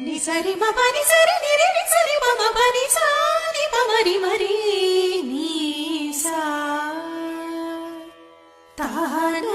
నిసరి మని సరి నిరి నిసరి మమ పని సాని పమరి మరి నీసా తాన